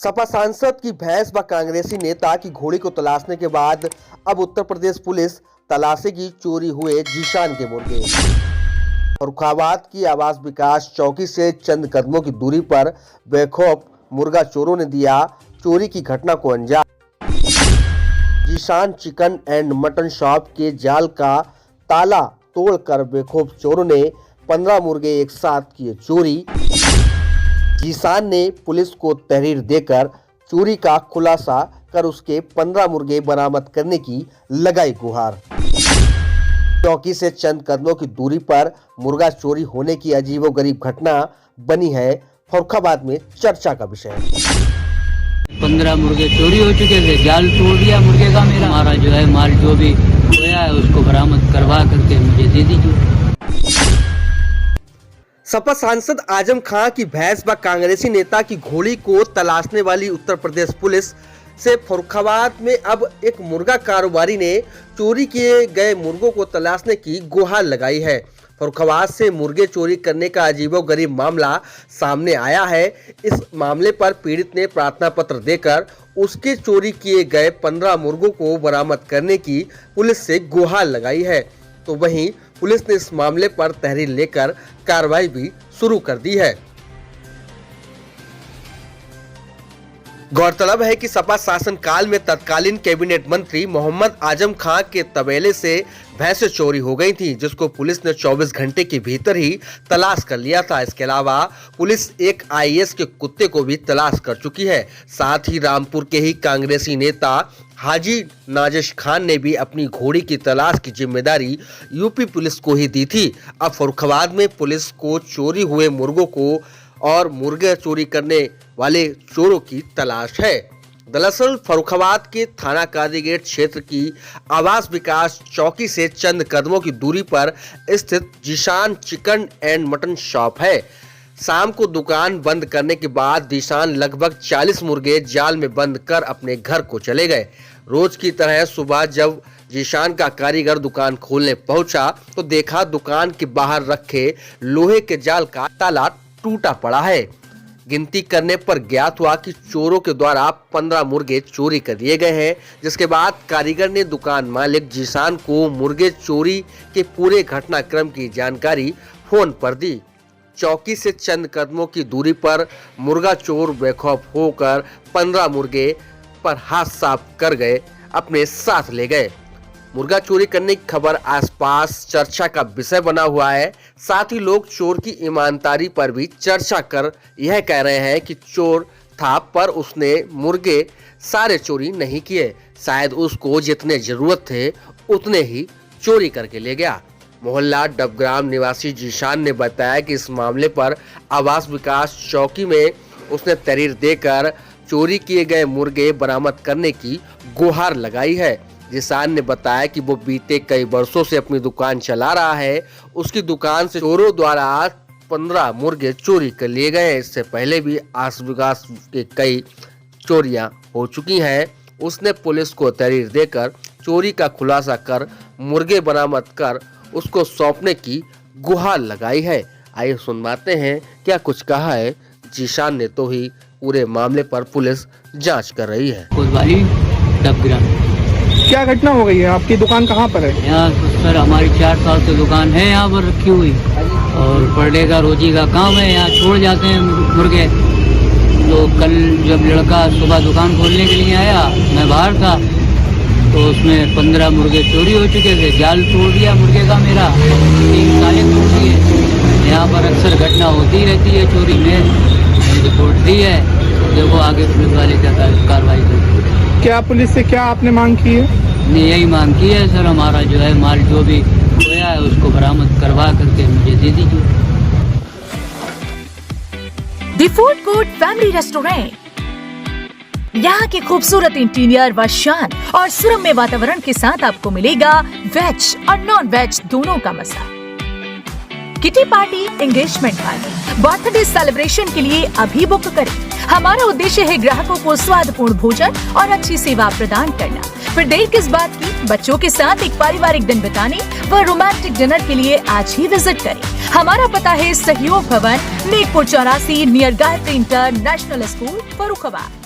सपा सांसद की भैंस व कांग्रेसी नेता की घोड़ी को तलाशने के बाद अब उत्तर प्रदेश पुलिस तलाशेगी चोरी हुए जीशान के मुर्गे। फर्रुखाबाद की आवास विकास चौकी से चंद कदमों की दूरी पर बेखौफ मुर्गा चोरों ने दिया चोरी की घटना को अंजाम। Zeeshan chicken and mutton shop के जाल का ताला तोड़कर बेखौफ चोरों ने 15 मुर्गे एक साथ किए चोरी। जीशान ने पुलिस को तहरीर देकर चोरी का खुलासा कर उसके 15 मुर्गे बरामद करने की लगाई गुहार। चौकी से चंद कदमों की दूरी पर मुर्गा चोरी होने की अजीबोगरीब घटना बनी है फर्रुखाबाद में चर्चा का विषय। 15 मुर्गे चोरी हो चुके थे, जाल तोड़ दिया मुर्गे का मेरा। हमारा जो है माल जो भी खोया है उसको बरामद करवा करके मुझे दे दीजिए। सपा सांसद आजम खां की भैंस व कांग्रेसी नेता की घोड़ी को तलाशने वाली उत्तर प्रदेश पुलिस से फर्रुखाबाद में अब एक मुर्गा कारोबारी ने चोरी किए गए मुर्गों को तलाशने की गुहार लगाई है। फर्रुखाबाद से मुर्गे चोरी करने का अजीबोगरीब मामला सामने आया है। इस मामले पर पीड़ित ने प्रार्थना पत्र देकर उसके चोरी किए गए 15 मुर्गों को बरामद करने की पुलिस से गुहार लगाई है। तो वहीं पुलिस ने इस मामले पर तहरीर लेकर कार्रवाई भी शुरू कर दी है। गौरतलब है कि सपा शासन काल में तत्कालीन कैबिनेट मंत्री मोहम्मद आजम खां के तबेले से भैंसें चोरी हो गई थी, जिसको पुलिस ने 24 घंटे के भीतर ही तलाश कर लिया था। इसके अलावा पुलिस एक आईएएस के कुत्ते को भी तलाश कर चुकी है। साथ ही रामपुर के ही कांग्रेसी नेता हाजी नाजिश खान ने भी अपनी घोड़ी की तलाश की जिम्मेदारी यूपी पुलिस को ही दी थी। अब फर्रुखाबाद में पुलिस को चोरी हुए मुर्गों को और मुर्गे चोरी करने वाले चोरों की तलाश है। दरअसल फर्रुखाबाद के थाना काजीगेट क्षेत्र की आवास विकास चौकी से चंद कदमों की दूरी पर स्थित Zeeshan chicken and mutton shop है। शाम को दुकान बंद करने के बाद जीशान लगभग 40 मुर्गे जाल में बंद कर अपने घर को चले गए। रोज की तरह सुबह जब जीशान का कारीगर दुकान खोलने पहुंचा तो देखा दुकान के बाहर रखे लोहे के जाल का ताला टूटा पड़ा है। गिनती करने पर ज्ञात हुआ कि चोरों के द्वारा 15 मुर्गे चोरी कर लिए गए हैं, जिसके बाद कारीगर ने दुकान मालिक जीशान को मुर्गे चोरी के पूरे घटनाक्रम की जानकारी फोन पर दी। चौकी से चंद कदमों की दूरी पर मुर्गा चोर बेखौफ होकर 15 मुर्गे पर हाथ साफ कर गए अपने साथ ले गए। मुर्गा चोरी करने की खबर आसपास चर्चा का विषय बना हुआ है। साथ ही लोग चोर की ईमानदारी पर भी चर्चा कर यह कह रहे हैं कि चोर था पर उसने मुर्गे सारे चोरी नहीं किए, शायद उसको जितने जरूरत थे उतने ही चोरी करके ले गया। मोहल्ला डबग्राम निवासी जीशान ने बताया कि इस मामले पर आवास विकास चौकी में उसने तहरीर देकर चोरी किए गए मुर्गे बरामद करने की गुहार लगाई है। जीशान ने बताया कि वो बीते कई वर्षों से अपनी दुकान चला रहा है। उसकी दुकान से चोरों द्वारा 15 मुर्गे चोरी कर लिए गए। इससे पहले भी आस विकास के कई चोरियां हो चुकी हैं। उसने पुलिस को तहरीर देकर चोरी का खुलासा कर मुर्गे बरामद कर उसको सौंपने की गुहार लगाई है। आइए सुनवाते हैं क्या कुछ कहा है जीशान ने। तो ही पूरे मामले पर पुलिस जांच कर रही है। क्या घटना हो गई है? आपकी दुकान कहाँ पर है? यहाँ सर हमारी 4 साल से दुकान है यहाँ पर रखी हुई और पर डे का रोजी का काम है। यहाँ छोड़ जाते हैं मुर्गे। तो कल जब लड़का सुबह दुकान खोलने के लिए आया, मैं बाहर था, तो उसमें 15 मुर्गे चोरी हो चुके थे। जाल तोड़ दिया मुर्गे का मेरा, 3 ताले तोड़ दिए। यहाँ पर अक्सर घटना होती रहती है चोरी में। रिपोर्ट दी है, देखो आगे पुलिस वाले क्या कार्रवाई करते हैं। क्या पुलिस से क्या आपने मांग की है? ने यही मांग की है सर, हमारा जो है माल जो भी खोया है उसको बरामद करवा करके मुझे दे दीजिए। The food court family restaurant यहाँ के खूबसूरत इंटीरियर व शान और सुरम्य वातावरण के साथ आपको मिलेगा वेज और नॉन वेज दोनों का मजा। Kitty party, engagement party, birthday celebration के लिए अभी बुक करें। हमारा उद्देश्य है ग्राहकों को स्वादपूर्ण भोजन और अच्छी सेवा प्रदान करना। फिर देर किस बात की, बच्चों के साथ एक पारिवारिक दिन बिताने व रोमांटिक डिनर के लिए आज ही विजिट करें। हमारा पता है सहयोग भवन, Nekpur 84 near Gayatri international school, Farrukhabad.